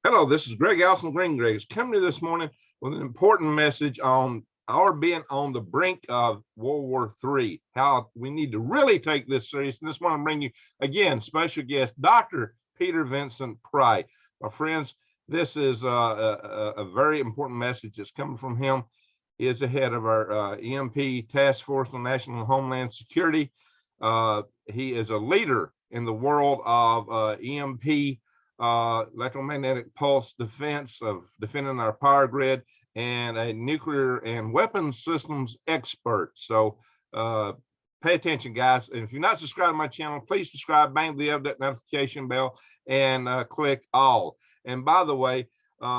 Hello, this is Greg Allison Green Greg's coming to you this morning with an important message on our being on the brink of World War III, how we need to really take this serious. And this one I'm bringing you, again, special guest, Dr. Peter Vincent Pry. My friends, this is a very important message that's coming from him. He is the head of our EMP Task Force on National and Homeland Security. He is a leader in the world of EMP, electromagnetic pulse defense, of defending our power grid, and a nuclear and weapons systems expert. So pay attention, guys. And if you're not subscribed to my channel, please subscribe, bang the update notification bell, and click all. And by the way,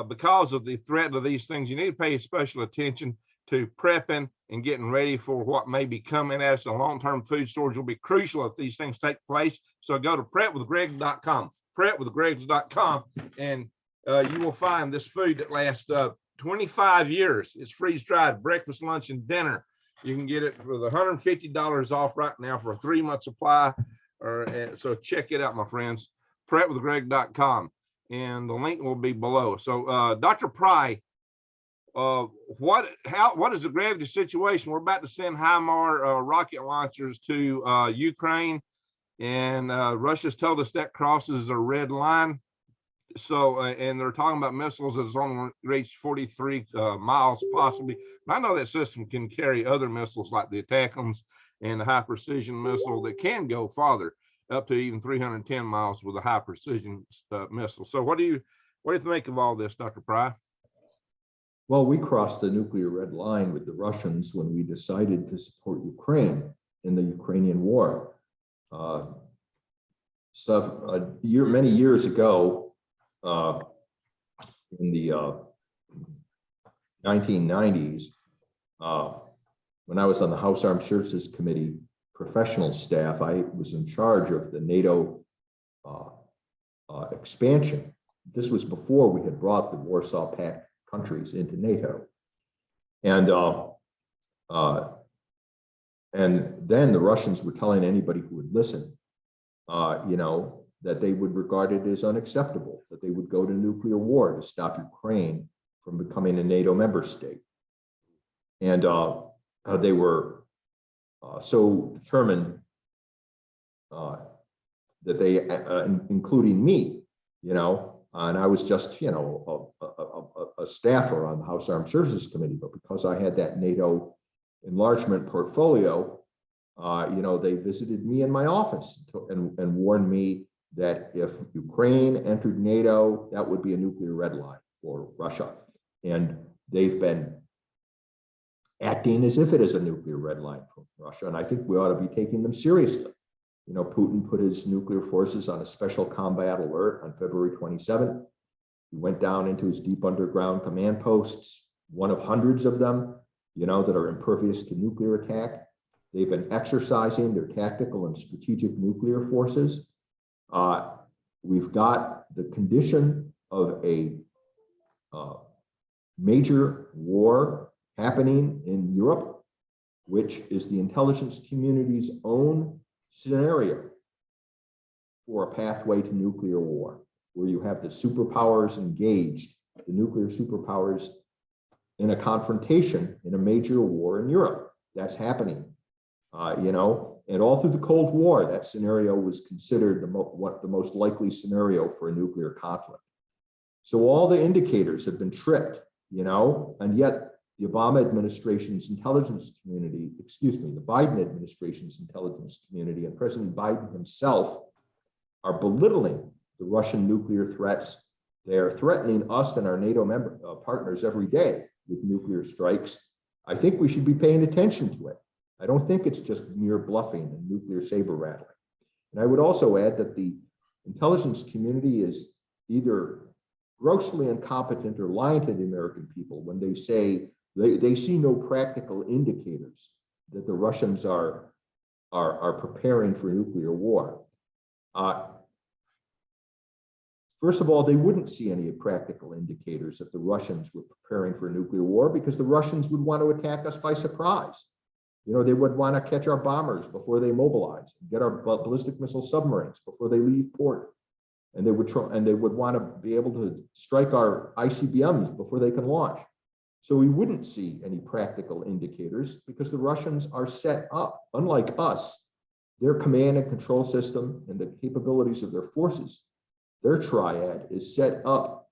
because of the threat of these things, you need to pay special attention to prepping and getting ready for what may be coming at us. A long-term food storage will be crucial if these things take place. So go to prepwithgreg.com. prepwithgregs.com, and you will find this food that lasts 25 years. It's freeze-dried, breakfast, lunch, and dinner. You can get it for the $150 off right now for a 3-month supply. So check it out, my friends. prepwithgreg.com, and the link will be below. So Dr. Pry, what is the gravity situation? We're about to send HIMAR rocket launchers to Ukraine. And Russia's told us that crosses a red line. So, and they're talking about missiles that's only reached 43 miles possibly. But I know that system can carry other missiles like the ATACMS and the high precision missile that can go farther, up to even 310 miles with a high precision missile. So what do you think of all this, Dr. Pry? Well, we crossed the nuclear red line with the Russians when we decided to support Ukraine in the Ukrainian war. Many years ago, in the 1990s, when I was on the House Armed Services Committee professional staff, I was in charge of the NATO expansion. This was before we had brought the Warsaw Pact countries into NATO. And then the Russians were telling anybody who would listen, that they would regard it as unacceptable, that they would go to nuclear war to stop Ukraine from becoming a NATO member state. And they were so determined that they, including me, and I was just, a staffer on the House Armed Services Committee, but because I had that NATO enlargement portfolio, they visited me in my office and warned me that if Ukraine entered NATO, that would be a nuclear red line for Russia. And they've been acting as if it is a nuclear red line for Russia. And I think we ought to be taking them seriously. Putin put his nuclear forces on a special combat alert on February 27th. He went down into his deep underground command posts, one of hundreds of them, that are impervious to nuclear attack. They've been exercising their tactical and strategic nuclear forces. We've got the condition of a major war happening in Europe, which is the intelligence community's own scenario for a pathway to nuclear war, where you have the superpowers engaged, the nuclear superpowers, in a confrontation in a major war in Europe. That's happening, and all through the Cold War, that scenario was considered the most likely scenario for a nuclear conflict. So all the indicators have been tripped, and yet the Obama administration's intelligence community, the Biden administration's intelligence community and President Biden himself are belittling the Russian nuclear threats. They are threatening us and our NATO member partners every day with nuclear strikes. I think we should be paying attention to it. I don't think it's just mere bluffing and nuclear saber rattling. And I would also add that the intelligence community is either grossly incompetent or lying to the American people when they say they see no practical indicators that the Russians are preparing for nuclear war. First of all, they wouldn't see any practical indicators if the Russians were preparing for a nuclear war, because the Russians would want to attack us by surprise. They would want to catch our bombers before they mobilize, get our ballistic missile submarines before they leave port. And they would try, and they would want to be able to strike our ICBMs before they can launch. So we wouldn't see any practical indicators because the Russians are set up, unlike us, their command and control system and the capabilities of their forces, their triad is set up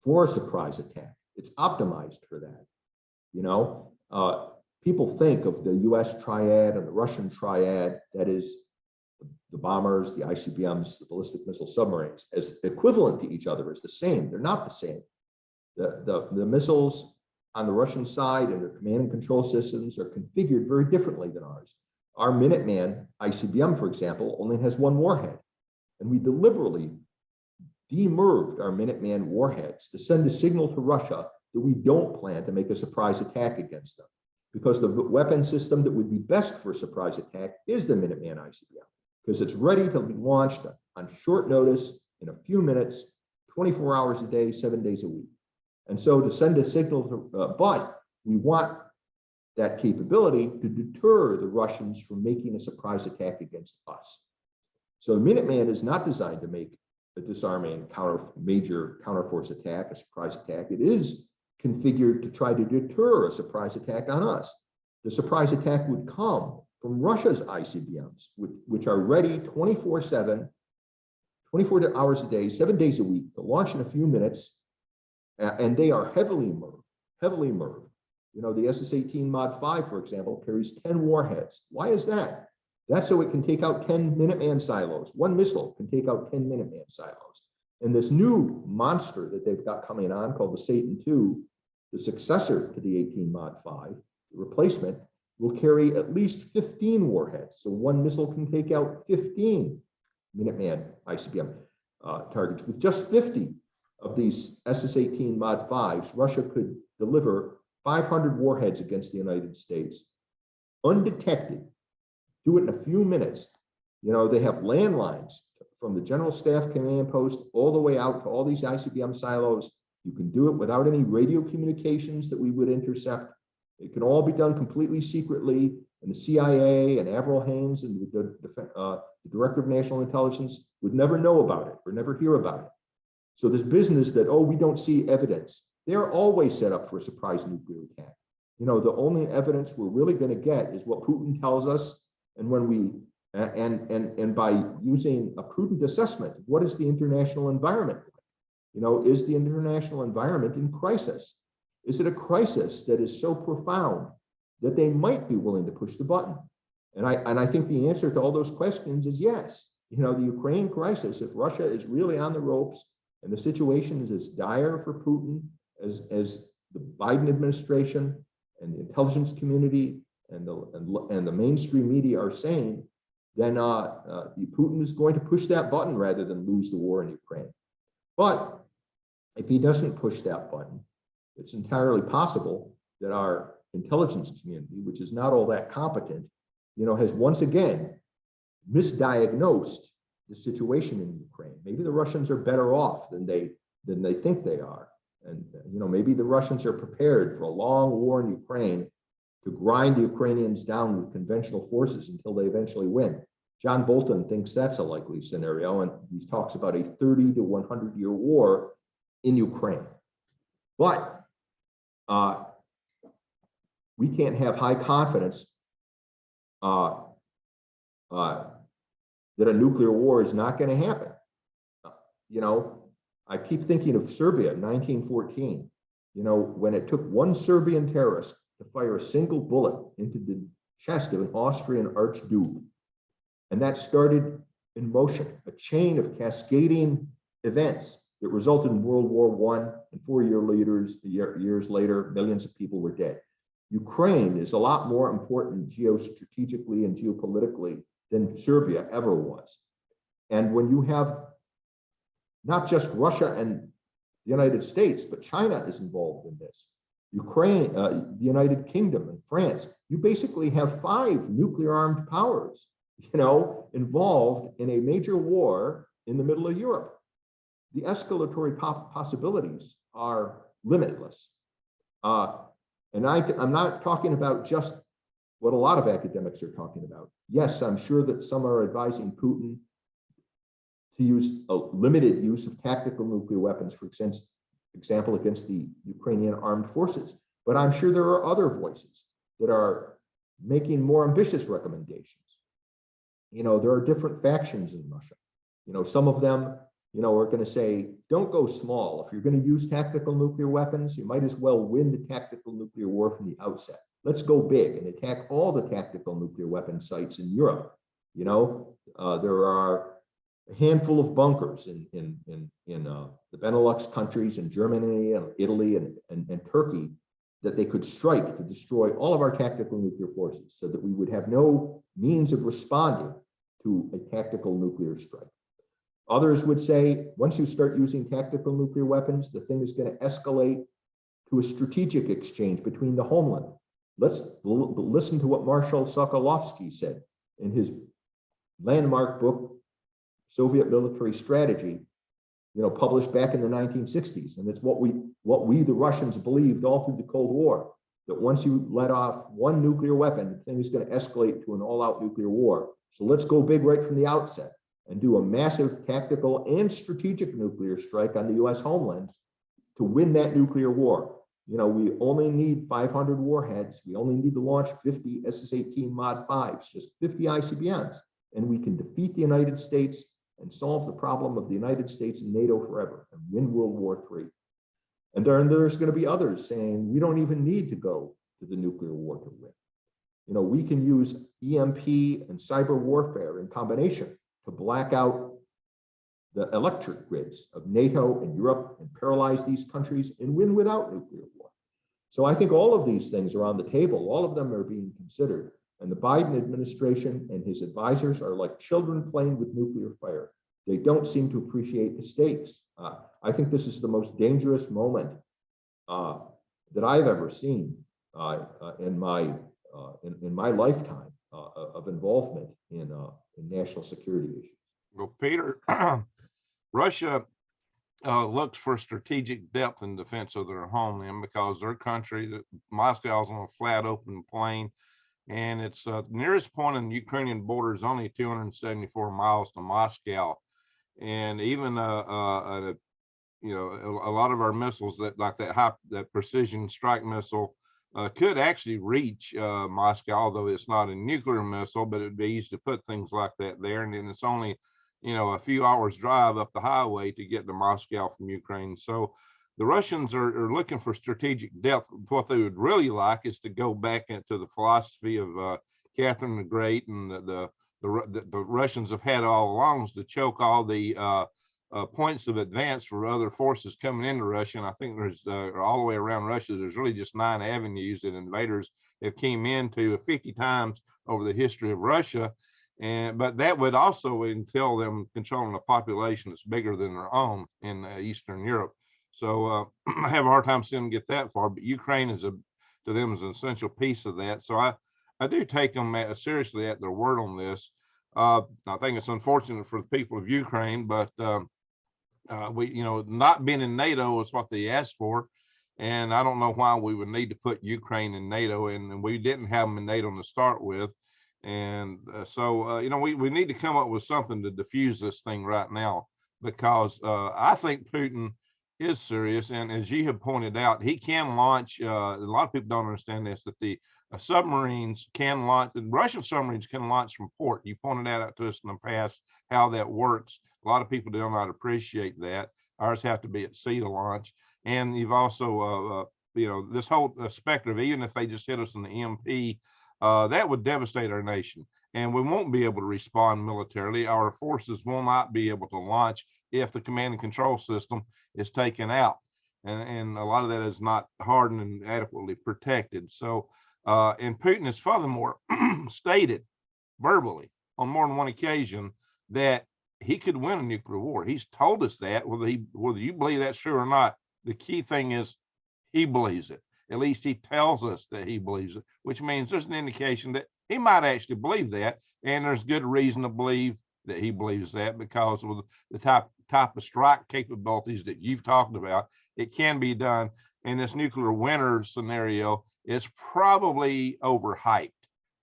for a surprise attack. It's optimized for that. You know, people think of the US triad and the Russian triad, that is the bombers, the ICBMs, the ballistic missile submarines, as equivalent to each other, as the same. They're not the same. The missiles on the Russian side and their command and control systems are configured very differently than ours. Our Minuteman ICBM, for example, only has one warhead. And we deliberately demerged our Minuteman warheads to send a signal to Russia that we don't plan to make a surprise attack against them. Because the weapon system that would be best for a surprise attack is the Minuteman ICBM, because it's ready to be launched on short notice in a few minutes, 24 hours a day, 7 days a week. And so to send a signal to, but we want that capability to deter the Russians from making a surprise attack against us. So the Minuteman is not designed to make a disarming major counterforce attack, a surprise attack. It is configured to try to deter a surprise attack on us. The surprise attack would come from Russia's ICBMs, which are ready 24/7, 24 hours a day, 7 days a week, to launch in a few minutes, and they are heavily MIRV. You know, the SS-18 Mod 5, for example, carries 10 warheads. Why is that? That's so it can take out 10 Minuteman silos. One missile can take out 10 Minuteman silos. And this new monster that they've got coming on, called the Satan II, the successor to the 18 Mod 5, the replacement, will carry at least 15 warheads. So one missile can take out 15 Minuteman ICBM targets. With just 50 of these SS-18 Mod 5s, Russia could deliver 500 warheads against the United States, undetected. Do it in a few minutes. You know, they have landlines from the General Staff Command Post all the way out to all these ICBM silos. You can do it without any radio communications that we would intercept. It can all be done completely secretly, and the CIA and Avril Haines and the Director of National Intelligence would never know about it or never hear about it. So this business that, oh, we don't see evidence, they're always set up for a surprise nuclear attack. You know, the only evidence we're really going to get is what Putin tells us, and when we and by using a prudent assessment, what is the international environment like? You know, is the international environment in crisis? Is it a crisis that is so profound that they might be willing to push the button? And I think the answer to all those questions is yes. You know, the Ukraine crisis, if Russia is really on the ropes and the situation is as dire for Putin as the Biden administration and the intelligence community and the mainstream media are saying, then Putin is going to push that button rather than lose the war in Ukraine. But if he doesn't push that button, it's entirely possible that our intelligence community, which is not all that competent, you know, has once again misdiagnosed the situation in Ukraine. Maybe the Russians are better off than they think they are. And, you know, maybe the Russians are prepared for a long war in Ukraine to grind the Ukrainians down with conventional forces until they eventually win. John Bolton thinks that's a likely scenario, and he talks about a 30 to 100-year war in Ukraine. But we can't have high confidence that a nuclear war is not going to happen. You know, I keep thinking of Serbia in 1914, you know, when it took one Serbian terrorist to fire a single bullet into the chest of an Austrian archduke. And that started in motion, a chain of cascading events that resulted in World War I, and 4 years later, millions of people were dead. Ukraine is a lot more important geostrategically and geopolitically than Serbia ever was. And when you have not just Russia and the United States, but China is involved in this, Ukraine, the United Kingdom and France, you basically have 5 nuclear armed powers, you know, involved in a major war in the middle of Europe. The escalatory possibilities are limitless. And I'm not talking about just what a lot of academics are talking about. Yes, I'm sure that some are advising Putin to use a limited use of tactical nuclear weapons, for example, against the Ukrainian armed forces. But I'm sure there are other voices that are making more ambitious recommendations. You know, there are different factions in Russia. You know, some of them, you know, are going to say, don't go small. If you're going to use tactical nuclear weapons, you might as well win the tactical nuclear war from the outset. Let's go big and attack all the tactical nuclear weapon sites in Europe. You know, there are a handful of bunkers in the Benelux countries and Germany and Italy and Turkey that they could strike to destroy all of our tactical nuclear forces so that we would have no means of responding to a tactical nuclear strike. Others would say, once you start using tactical nuclear weapons, the thing is going to escalate to a strategic exchange between the homeland. Let's listen to what Marshal Sokolovsky said in his landmark book, Soviet Military Strategy, you know, published back in the 1960s. And it's what we, the Russians, believed all through the Cold War, that once you let off one nuclear weapon, the thing is going to escalate to an all-out nuclear war. So let's go big right from the outset and do a massive tactical and strategic nuclear strike on the US homeland to win that nuclear war. You know, we only need 500 warheads. We only need to launch 50 SS-18 Mod 5s, just 50 ICBMs, and we can defeat the United States and solve the problem of the United States and NATO forever and win World War III. And there's going to be others saying we don't even need to go to the nuclear war to win. You know, we can use EMP and cyber warfare in combination to black out the electric grids of NATO and Europe and paralyze these countries and win without nuclear war. So I think all of these things are on the table. All of them are being considered. And the Biden administration and his advisors are like children playing with nuclear fire. They don't seem to appreciate the stakes. I think this is the most dangerous moment that I've ever seen in my lifetime of involvement in national security issues. Well, Peter, Russia looks for strategic depth in defense of their homeland because their country, Moscow's on a flat open plain, and its nearest point in the Ukrainian border is only 274 miles to Moscow. And even you know, a lot of our missiles that like that precision strike missile could actually reach Moscow, although it's not a nuclear missile, but it'd be easy to put things like that there. And then it's only, you know, a few hours drive up the highway to get to Moscow from Ukraine. So the Russians are looking for strategic depth. What they would really like is to go back into the philosophy of Catherine the Great, and the Russians have had all along, is to choke all the points of advance for other forces coming into Russia. And I think there's all the way around Russia, there's really just 9 avenues that invaders have came into 50 times over the history of Russia. But that would also entail them controlling a population that's bigger than their own in Eastern Europe. So I have a hard time seeing them get that far, but Ukraine is to them is an essential piece of that. So I do take them seriously at their word on this. I think it's unfortunate for the people of Ukraine, but we, you know, not being in NATO is what they asked for. And I don't know why we would need to put Ukraine in NATO, and we didn't have them in NATO to start with. And so, you know, we need to come up with something to diffuse this thing right now, because I think Putin is serious. And as you have pointed out, he can launch, a lot of people don't understand this, that the submarines can launch, and Russian submarines can launch from port. You pointed that out to us in the past, how that works. A lot of people do not appreciate that. Ours have to be at sea to launch. And you've also, you know, this whole spectrum, even if they just hit us in the EMP, that would devastate our nation. And we won't be able to respond militarily. Our forces will not be able to launch if the command and control system is taken out. And a lot of that is not hardened and adequately protected. So, and Putin has furthermore stated verbally on more than one occasion that he could win a nuclear war. He's told us that. Whether you believe that's true or not, the key thing is he believes it. At least he tells us that he believes it, which means there's an indication that he might actually believe that. And there's good reason to believe that he believes that, because of the type of strike capabilities that you've talked about. It can be done. And this nuclear winter scenario is probably overhyped.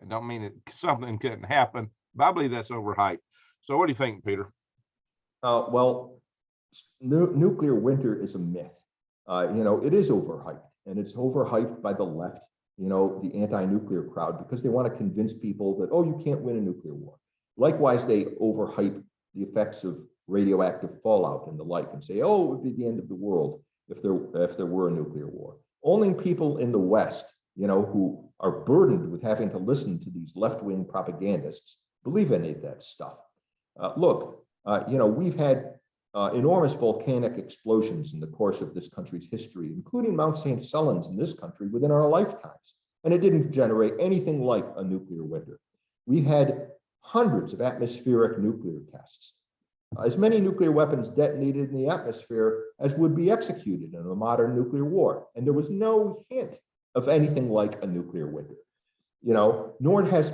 I don't mean that something couldn't happen, but I believe that's overhyped. So what do you think, Peter? Well, nuclear winter is a myth. It is overhyped, and it's overhyped by the left, the anti-nuclear crowd, because they want to convince people that, oh, you can't win a nuclear war. Likewise, they overhype the effects of radioactive fallout and the like, and say, oh, it would be the end of the world if there were a nuclear war. Only people in the West, who are burdened with having to listen to these left-wing propagandists, believe any of that stuff. Look, we've had enormous volcanic explosions in the course of this country's history, including Mount St. Helens in this country within our lifetimes, and it didn't generate anything like a nuclear winter. We've had hundreds of atmospheric nuclear tests, as many nuclear weapons detonated in the atmosphere as would be executed in a modern nuclear war, and there was no hint of anything like a nuclear winter. Nor has,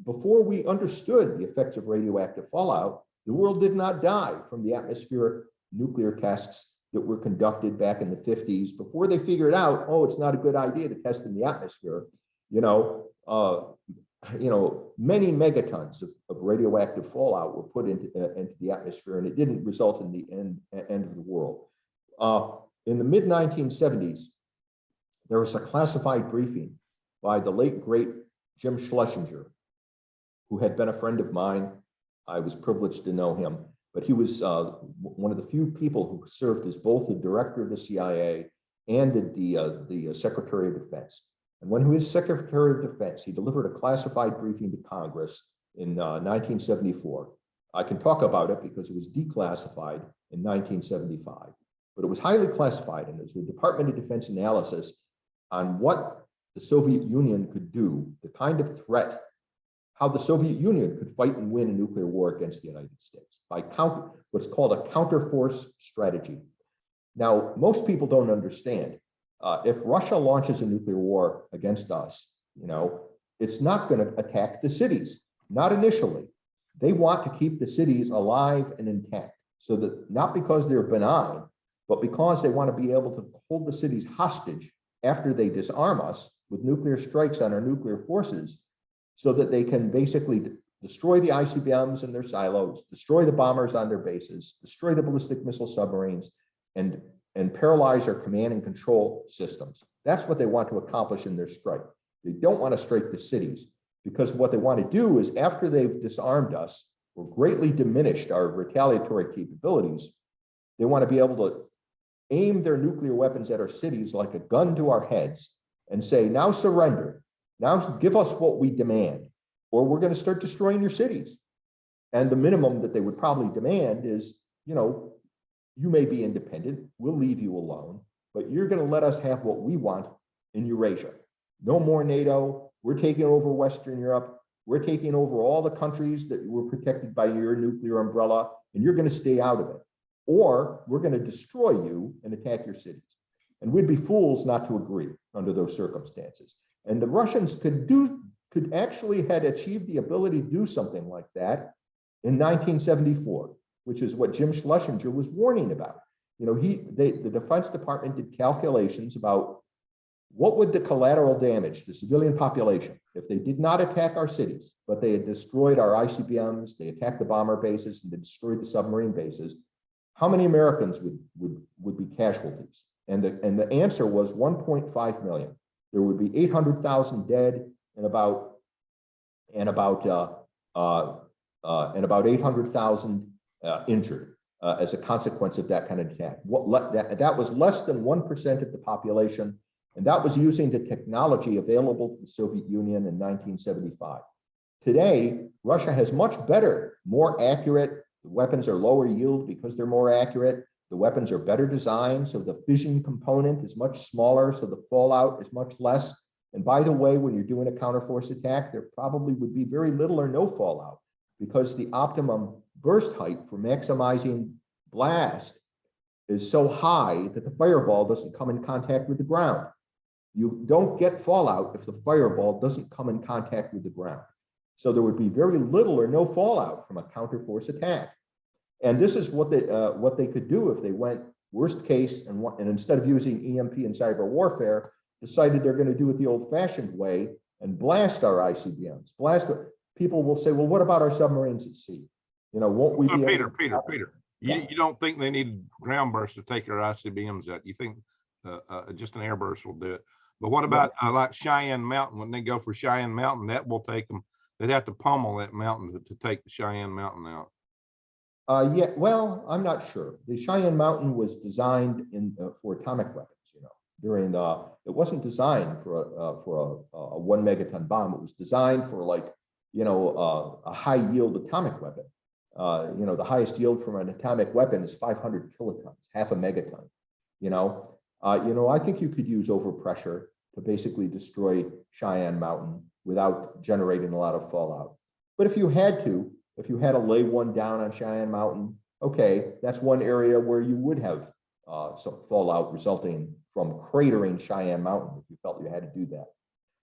before we understood the effects of radioactive fallout, the world did not die from the atmospheric nuclear tests that were conducted back in the 50s before they figured out, oh, it's not a good idea to test in the atmosphere. Many megatons of radioactive fallout were put into the atmosphere, and it didn't result in the end of the world. In the mid-1970s, there was a classified briefing by the late, great Jim Schlesinger, who had been a friend of mine. I was privileged to know him, but he was one of the few people who served as both the director of the CIA and the Secretary of Defense. And when he was Secretary of Defense, he delivered a classified briefing to Congress in 1974. I can talk about it because it was declassified in 1975, but it was highly classified, and it was a Department of Defense analysis on what the Soviet Union could do, the kind of threat, how the Soviet Union could fight and win a nuclear war against the United States by what's called a counterforce strategy. Now, most people don't understand. If Russia launches a nuclear war against us, it's not going to attack the cities, not initially. They want to keep the cities alive and intact, so that not because they're benign, but because they want to be able to hold the cities hostage after they disarm us with nuclear strikes on our nuclear forces, so that they can basically destroy the ICBMs in their silos, destroy the bombers on their bases, destroy the ballistic missile submarines, and paralyze our command and control systems. That's what they want to accomplish in their strike. They don't want to strike the cities, because what they want to do is, after they've disarmed us or greatly diminished our retaliatory capabilities, they want to be able to aim their nuclear weapons at our cities like a gun to our heads and say, now surrender. Now give us what we demand, or we're going to start destroying your cities. And the minimum that they would probably demand is, you may be independent, we'll leave you alone, but you're going to let us have what we want in Eurasia. No more NATO, we're taking over Western Europe, we're taking over all the countries that were protected by your nuclear umbrella, and you're going to stay out of it. Or we're going to destroy you and attack your cities. And we'd be fools not to agree under those circumstances. And the Russians could actually had achieved the ability to do something like that in 1974, which is what Jim Schlesinger was warning about. The Defense Department did calculations about what would the collateral damage, the civilian population, if they did not attack our cities, but they had destroyed our ICBMs, they attacked the bomber bases, and they destroyed the submarine bases, how many Americans would be casualties? And the answer was 1.5 million. There would be 800,000 dead and about 800,000 injured as a consequence of that kind of attack. That was less than 1% of the population, and that was using the technology available to the Soviet Union in 1975. Today, Russia has much better, more accurate. The weapons are lower yield because they're more accurate. The weapons are better designed, so the fission component is much smaller, so the fallout is much less. And by the way, when you're doing a counterforce attack, there probably would be very little or no fallout, because the optimum burst height for maximizing blast is so high that the fireball doesn't come in contact with the ground. You don't get fallout if the fireball doesn't come in contact with the ground. So there would be very little or no fallout from a counterforce attack. And this is what they could do if they went worst case and instead of using EMP and cyber warfare, decided they're going to do it the old-fashioned way and blast our ICBMs. People will say, well, what about our submarines at sea? You know, won't we So be Peter, able to Peter, stop it? Peter, Yeah. you don't think they need ground bursts to take our ICBMs out? You think just an air burst will do it? But what about like Cheyenne Mountain? When they go for Cheyenne Mountain, that will take them. They'd have to pummel that mountain to take the Cheyenne Mountain out. Yeah, well, I'm not sure. The Cheyenne Mountain was designed for atomic weapons, you know, during it wasn't designed for a 1 megaton bomb. It was designed for, like, you know, a high yield atomic weapon. You know, the highest yield from an atomic weapon is 500 kilotons, half a megaton. You know, I think you could use overpressure to basically destroy Cheyenne Mountain without generating a lot of fallout. But if you had to lay one down on Cheyenne Mountain, okay, that's one area where you would have some fallout resulting from cratering Cheyenne Mountain if you felt you had to do that.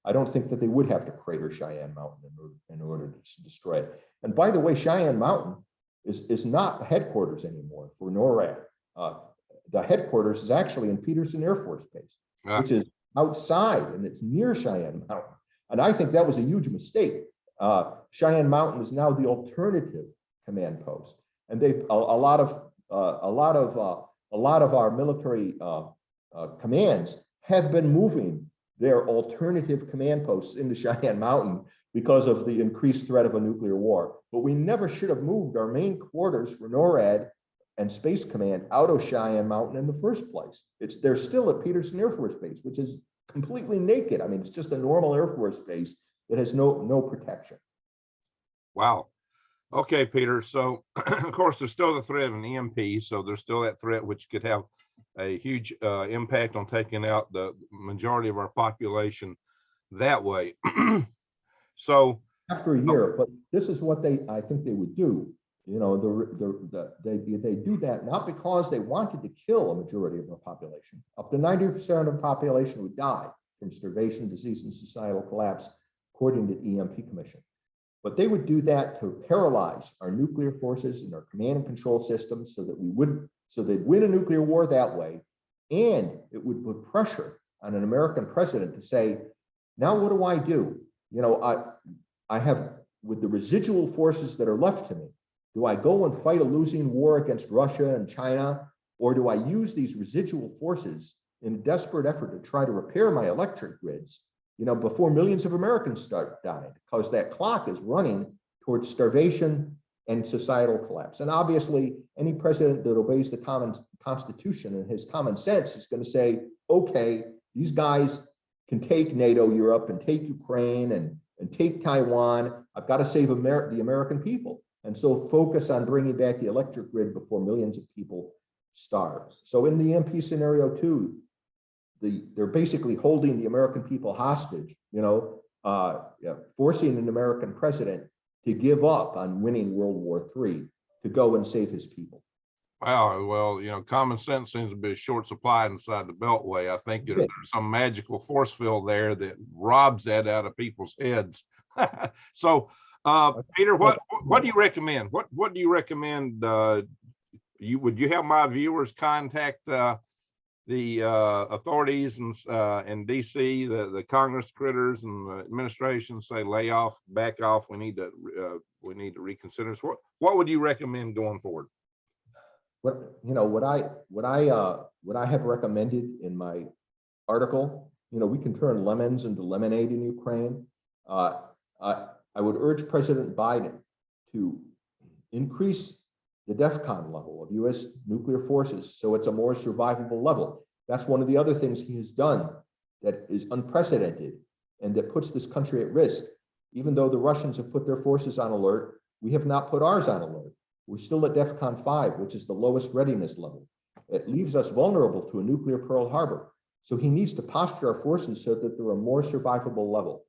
I don't think that they would have to crater Cheyenne Mountain in order to destroy it. And by the way, Cheyenne Mountain is not the headquarters anymore for NORAD. The headquarters is actually in Peterson Air Force Base, which is outside, and it's near Cheyenne Mountain. And I think that was a huge mistake. Cheyenne Mountain is now the alternative command post, and a lot of our military commands have been moving their alternative command posts into Cheyenne Mountain because of the increased threat of a nuclear war. But we never should have moved our main quarters for NORAD and Space Command out of Cheyenne Mountain in the first place. They're still at Peterson Air Force Base, which is completely naked. I mean, it's just a normal Air Force base that has no protection. Wow. Okay, Peter. So of course, there's still the threat of an EMP. So there's still that threat, which could have a huge impact on taking out the majority of our population that way. So after a year, but this is what I think they would do. You know, they do that not because they wanted to kill a majority of the population. Up to 90% of the population would die from starvation, disease, and societal collapse, according to the EMP Commission. But they would do that to paralyze our nuclear forces and our command and control systems so they'd win a nuclear war that way. And it would put pressure on an American president to say, now what do I do? You know, I have, with the residual forces that are left to me, do I go and fight a losing war against Russia and China? Or do I use these residual forces in a desperate effort to try to repair my electric grids, you know, before millions of Americans start dying, because that clock is running towards starvation and societal collapse. And obviously, any president that obeys the common Constitution and his common sense is going to say, okay, these guys can take NATO Europe and take Ukraine and take Taiwan. I've got to save the American people. And so focus on bringing back the electric grid before millions of people starve. So in the EMP scenario too, they're basically holding the American people hostage, you know, forcing an American president to give up on winning World War III to go and save his people. Wow, well, you know, common sense seems to be a short supply inside the Beltway. I think there's some magical force field there that robs that out of people's heads. So, Peter, what do you recommend? What do you recommend? Would you have my viewers contact the authorities in DC, the Congress critters and the administration, say lay off, back off? We need to reconsider. So what would you recommend going forward? What I have recommended in my article, you know, we can turn lemons into lemonade in Ukraine. I would urge President Biden to increase the DEFCON level of U.S. nuclear forces so it's a more survivable level. That's one of the other things he has done that is unprecedented and that puts this country at risk. Even though the Russians have put their forces on alert, we have not put ours on alert. We're still at DEFCON 5, which is the lowest readiness level. It leaves us vulnerable to a nuclear Pearl Harbor. So he needs to posture our forces so that they're a more survivable level.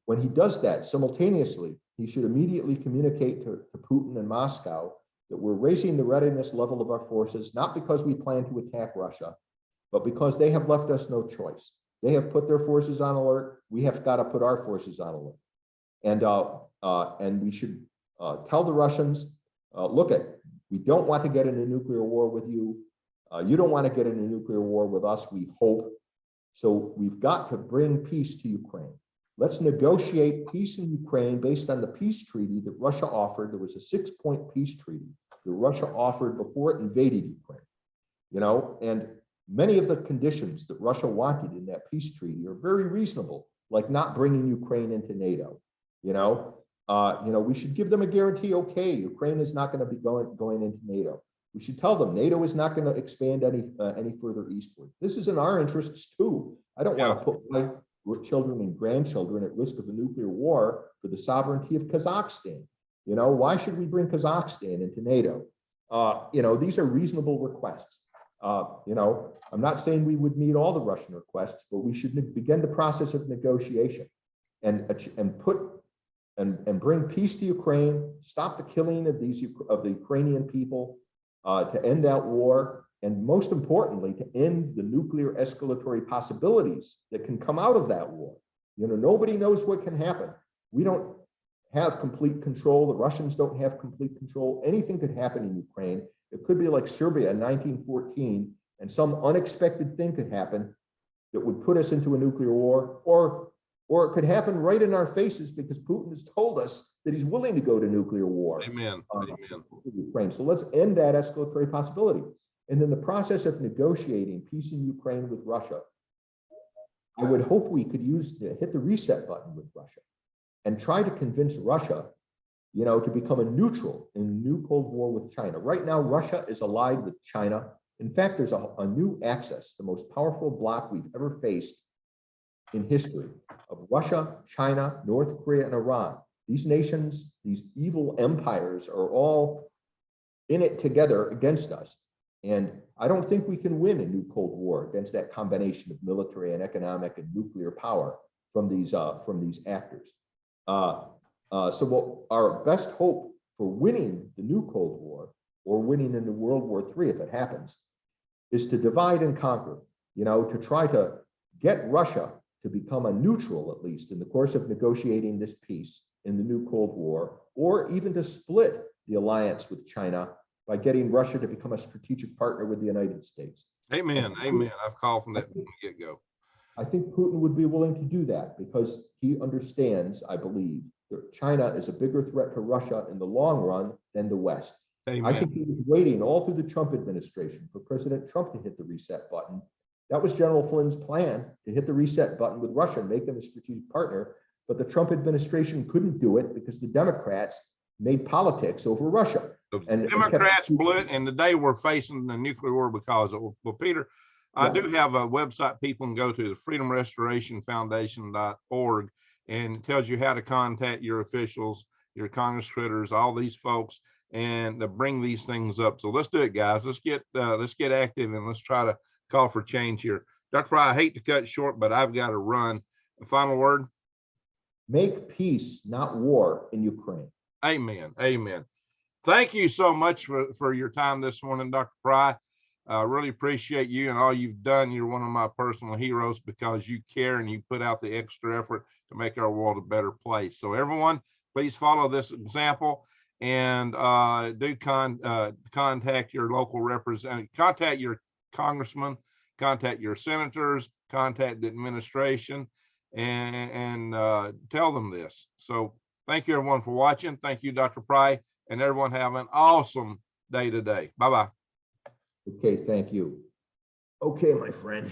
When he does that simultaneously, he should immediately communicate to Putin and Moscow that we're raising the readiness level of our forces, not because we plan to attack Russia, but because they have left us no choice. They have put their forces on alert. We have got to put our forces on alert. And we should tell the Russians, look, we don't want to get in a nuclear war with you. You don't want to get in a nuclear war with us, we hope. So we've got to bring peace to Ukraine. Let's negotiate peace in Ukraine based on the peace treaty that Russia offered. There was a 6-point peace treaty that Russia offered before it invaded Ukraine. And many of the conditions that Russia wanted in that peace treaty are very reasonable, like not bringing Ukraine into NATO. We should give them a guarantee. Okay, Ukraine is not going to be going into NATO. We should tell them NATO is not going to expand any further eastward. This is in our interests too. I don't want to put my children and grandchildren at risk of a nuclear war for the sovereignty of Kazakhstan. Why should we bring Kazakhstan into NATO? These are reasonable requests. I'm not saying we would meet all the Russian requests, but we should begin the process of negotiation and bring peace to Ukraine, stop the killing of the Ukrainian people, to end that war, and most importantly, to end the nuclear escalatory possibilities that can come out of that war. Nobody knows what can happen. We don't have complete control. The Russians don't have complete control. Anything could happen in Ukraine. It could be like Serbia in 1914, and some unexpected thing could happen that would put us into a nuclear war, or it could happen right in our faces because Putin has told us that he's willing to go to nuclear war. Amen. Amen. Ukraine. So let's end that escalatory possibility. And then the process of negotiating peace in Ukraine with Russia, I would hope we could hit the reset button with Russia and try to convince Russia, to become a neutral in a new Cold War with China. Right now, Russia is allied with China. In fact, there's a new axis, the most powerful bloc we've ever faced in history, of Russia, China, North Korea, and Iran. These nations, these evil empires, are all in it together against us. And I don't think we can win a new Cold War against that combination of military and economic and nuclear power from these actors. So our best hope for winning the new Cold War, or winning into World War III if it happens, is to divide and conquer, to try to get Russia to become a neutral, at least in the course of negotiating this peace in the new Cold War, or even to split the alliance with China by getting Russia to become a strategic partner with the United States. Amen. Amen. I've called from that from the get-go. I think Putin would be willing to do that because he understands, I believe, that China is a bigger threat to Russia in the long run than the West. Amen. I think he was waiting all through the Trump administration for President Trump to hit the reset button. That was General Flynn's plan, to hit the reset button with Russia and make them a strategic partner. But the Trump administration couldn't do it because the Democrats made politics over Russia. And Democrats blew it, and today we're facing the nuclear war because of, well, Peter, I do have a website people can go to, the freedomrestorationfoundation.org, and it tells you how to contact your officials, your Congress critters, all these folks, and to bring these things up. So let's do it, guys. Let's get active, and let's try to call for change here. Dr. Fry, I hate to cut short, but I've got to run. A final word? Make peace, not war, in Ukraine. Amen. Amen. Thank you so much for your time this morning, Dr. Fry. I really appreciate you and all you've done. You're one of my personal heroes because you care and you put out the extra effort to make our world a better place. So everyone, please follow this example and do contact your local representative, contact your congressman, contact your senators, contact the administration, and tell them this. So thank you everyone for watching. Thank you, Dr. Fry, and everyone have an awesome day today. Bye-bye. Okay, thank you. Okay, my friend.